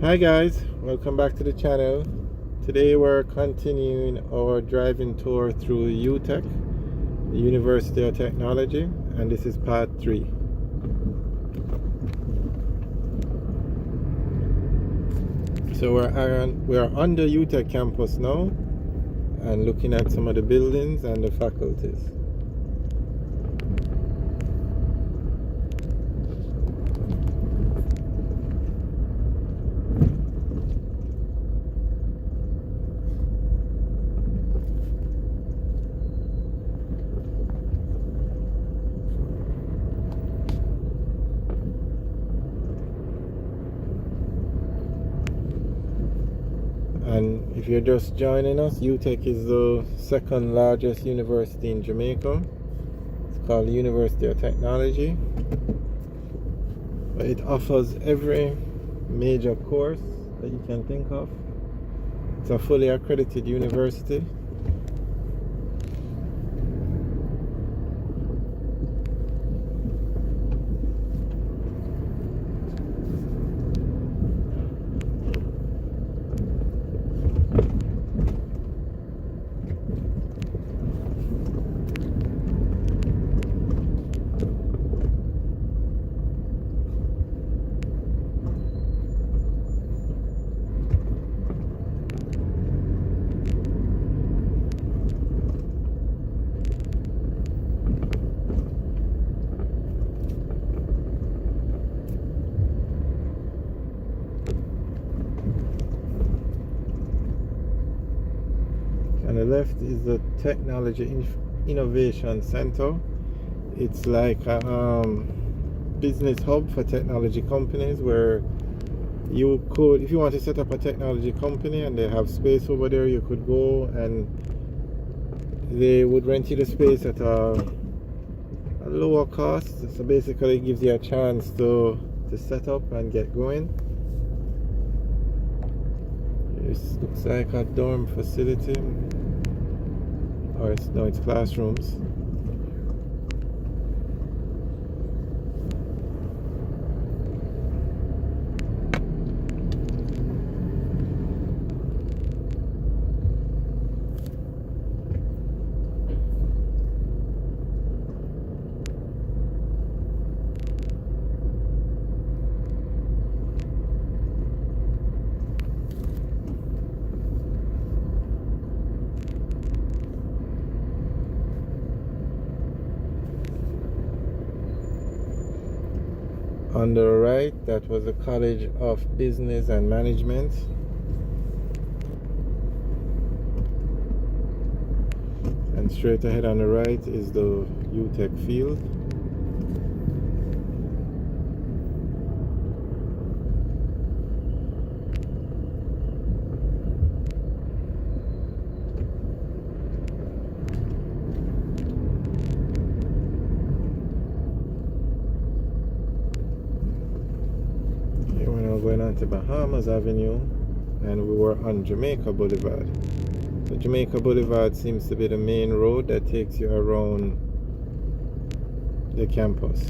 Hi guys, welcome back to the channel. Today we're continuing our driving tour through UTech, the University of Technology, and this is part 3. So we're on the UTech campus now and looking at some of the buildings and the faculties. And if you're just joining us, UTech is the second largest university in Jamaica. It's called the University of Technology. It offers every major course that you can think of. It's a fully accredited university. On the left is the Technology Innovation Center. It's like a business hub for technology companies where you could, if you want to set up a technology company and they have space over there, you could go and they would rent you the space at a lower cost. So basically it gives you a chance to set up and get going. This looks like a dorm facility, or it's classrooms. On the right, that was the College of Business and Management. And straight ahead on the right is the UTech field. Here we're now going on to Bahamas Avenue, and we were on Jamaica Boulevard. So Jamaica Boulevard seems to be the main road that takes you around the campus.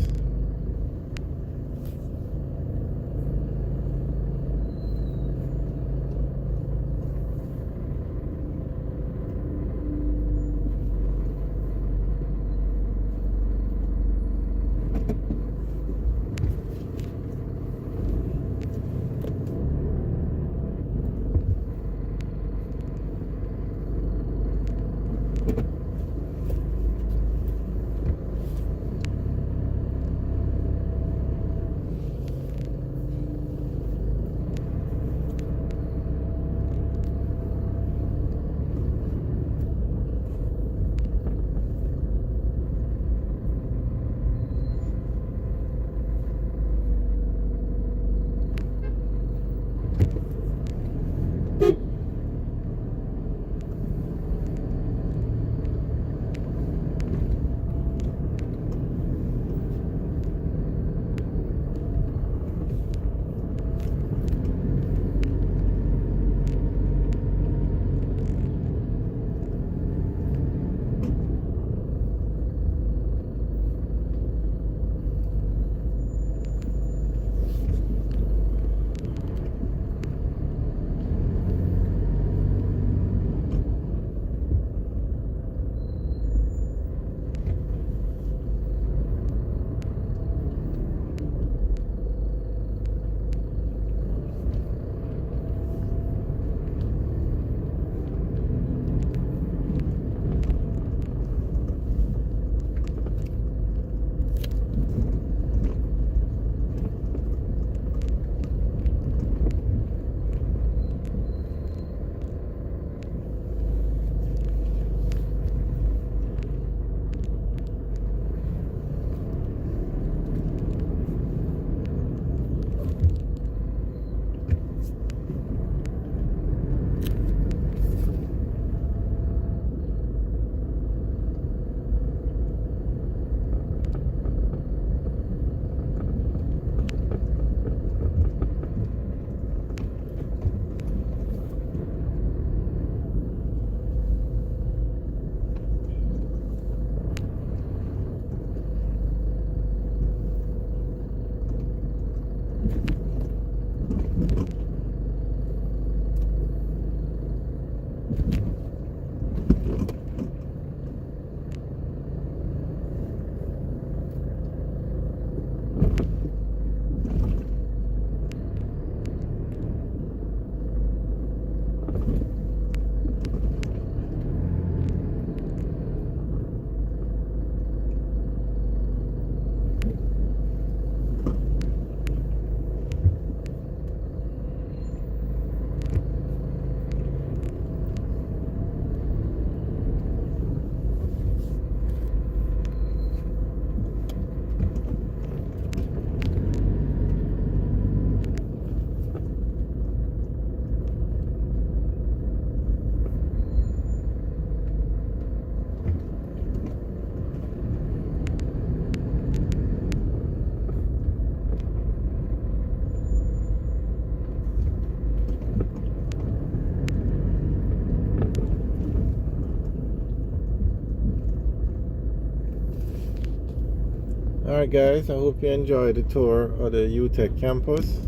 Alright guys, I hope you enjoyed the tour of the UTech campus.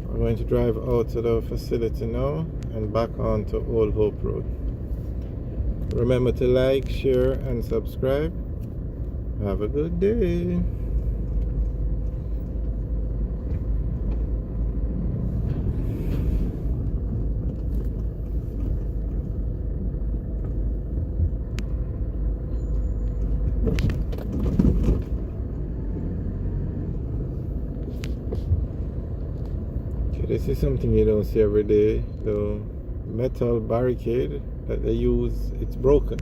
We're going to drive out to the facility now and back on to Old Hope Road. Remember to like, share and subscribe. Have a good day. This is something you don't see every day. The metal barricade that they use, it's broken.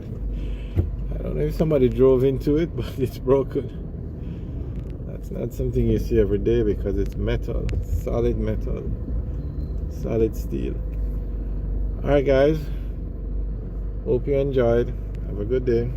I don't know if somebody drove into it, but it's broken. That's not something you see every day because it's metal, solid steel. Alright guys, hope you enjoyed. Have a good day.